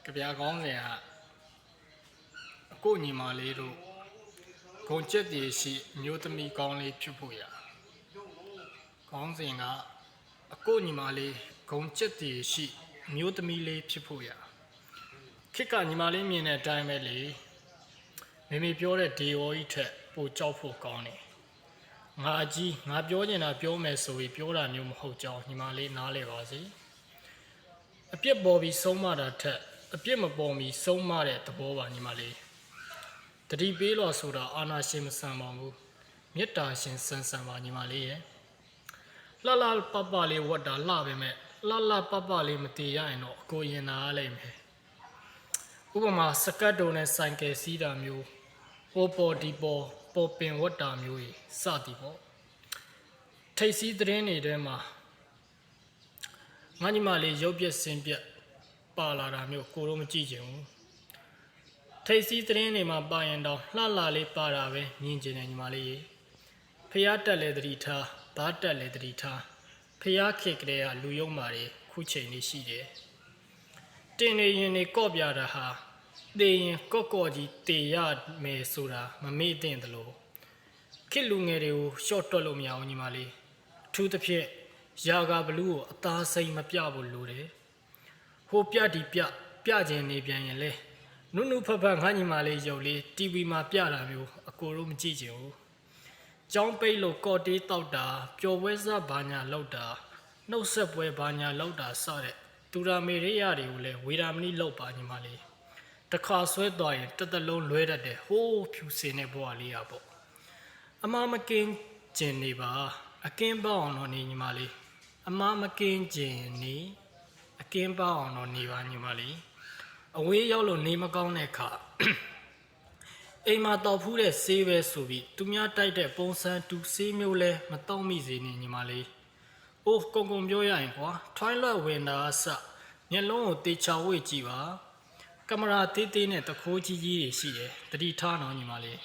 ကဗျာကောင်းစဉ်ကအကိုညီမလေးတို့ဂုံကျက်တည်ရှိမျိုးသမီးကောင်းလေးဖြစ်ဖို့ရကောင်းစဉ်ကအကိုညီမလေးဂုံကျက်တည်ရှိမျိုးသမီးလေးဖြစ်ဖို့ရခေတ်ကညီမလေးမြင်တဲ့အတိုင်းပဲလေမေပြောတဲ့ဒေဝကြီးထက်ပိုကြောက်ဖို့ကောင်းတယ်ငါပြောချင်တာပြောမယ်ဆိုပြီးပြောတာမျိုးမဟုတ်ကြောင်းညီမလေးနားလဲပါစေအပြစ်ပေါ်ပြီးဆုံးမတာထက်အပြစ်မပေါ်မီဆုံးမတဲ့သဘောပါညီမလေးတတိပေးလို့ဆိုတာအာနာရှင်မဆန်ပါဘူးမေတ္တာရှင်ဆန်ဆန်ပါညီမလေးရဲ့လှလှပပလေးဝတ်တာလှပဲမဲ့လှပပလေးမတည်ရရင်တော့အကိုရင်နာရလိမ့်မယ်ဥပမာစကတ်တုံနဲ့ဆိုင်ကယ်စီးတာမျိုးပေါ်ဒီပေါ်ပင်ဝတ်တာမျိုးကြီးစသည်ပေါ့ထိတ်စီးသတင်းတွေထဲမှာငါညီမလေးရုပ်ပြက်စင်ပြက်ပါလာတာမျိုးကိုတော့မကြည့်ချင်ဘူးထိတ်စီးသတင်းတွေမှာပါရင်တော့လှလှလေးပါတာပဲမြင်ချင်တယ်ညီမလေးရေဖျားတက်လေတတိထားဘားတက်လေတတိထားဖျားခေကလေးကလူယုံမာတွေခုချိန်လေးရှိတယ်တင်နေရင်နေကော့ပြတာဟာတေရင်ကော့ကြီးတေရမယ်ဆိုတာမမေ့သင့်သလိုခေလူငယ်တွေကိုရှော့တွက်လို့မရဘူးညီမလေးအထူးသဖြင့်ယာဂါဘလူးကိုအသားစိမ်မပြဖို့လိုတယ်ဟိုပြဒီပြခြင်းနေပြန်ရင်လေနုဖဖငါညီမလေးရုပ်လေး TV မှာပြတာမျိုးအကိုတို့မကြည့်ချင်ဘူးကျောင်းပိတ်လို့ကော့တေးတောက်တာပျော်ပွဲစားဘာညာလောက်တာနှုတ်ဆက်ပွဲဘာညာလောက်တာစတဲ့သူရာမေရိယတွေကိုလည်းဝေဒာမဏိလောက်ပါညီမလေးတခါဆွဲသွားရင်တသက်လုံးလွဲတတ်တယ်ဟိုးဖြူစင်တဲ့ဘဝလေးရပေါ့အမမကင်းကျင်နေပါအကင်းပေါအောင်တော့နေညီမလေးအမမကင်းကျင်နေအကင်းပေါအောင်တော့နေပါညီမလေးအဝေးရောက်လို့နေမကောင်းတဲ့အခါအိမ်မှာတောက်ဖူးတဲ့ဆေးပဲဆိုပြီးသူများတိုက်တဲ့ပုံစံတူဆေးမျိုးလဲမတော့မိစေနဲ့ညီမလေးအိုးကုံပြောရရင်ကွာထွိုင်းလွတ်ဝင်တာအစမျက်လုံးကိုတေချာဝေ့ကြည့်ပါကင်မရာသေးနဲ့တခိုးကြီးတွေရှိတယ်တတိထားတော့ညီမလေး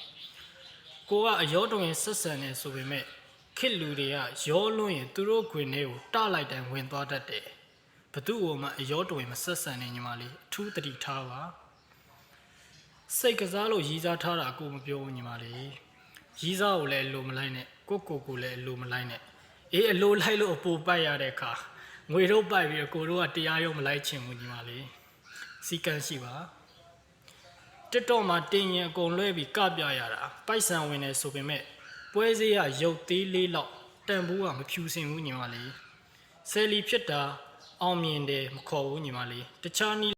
ကိုကအရောတွင်ဆက်ဆံနေဆိုပေမဲ့ခေလူတွေကရောလွန်းရင်သူတို့ခွင်တွေကိုတလိုက်တိုင်းဝင်သွားတတ်တယ်ဘသူ့ကိုမှအရောတွင်မဆက်ဆံနေညီမလေးအထူးတတိထားပါစိတ်ကစားလို့ရီးစားထားတာကိုမပြောဘူးညီမလေးရီးစားကိုလည်းအလိုမလိုက်နဲ့ကိုလည်းအလိုမလိုက်နဲ့အေးအလိုလိုက်လို့အပူပိုက်ရတဲ့အခါငွေတို့ပိုက်ပြီးကိုတို့ကတရားရုံးမလိုက်ချင်ဘူးညီမလေးစီကံရှိပါတက်တော့မှတင်ရင်အကုန်လွှဲပြီးကပြရတာပိုက်ဆံဝင်နေဆိုပေမဲ့ပွဲစည်းရရုပ်သေးလေးလောက်တန်ဖိုးကမဖြူစင်ဘူးညီမလေးဆယ်လီဖြစ်တာအောင်မြင်တယ်မခေါ်ဘူးညီမလေးတခြားနီး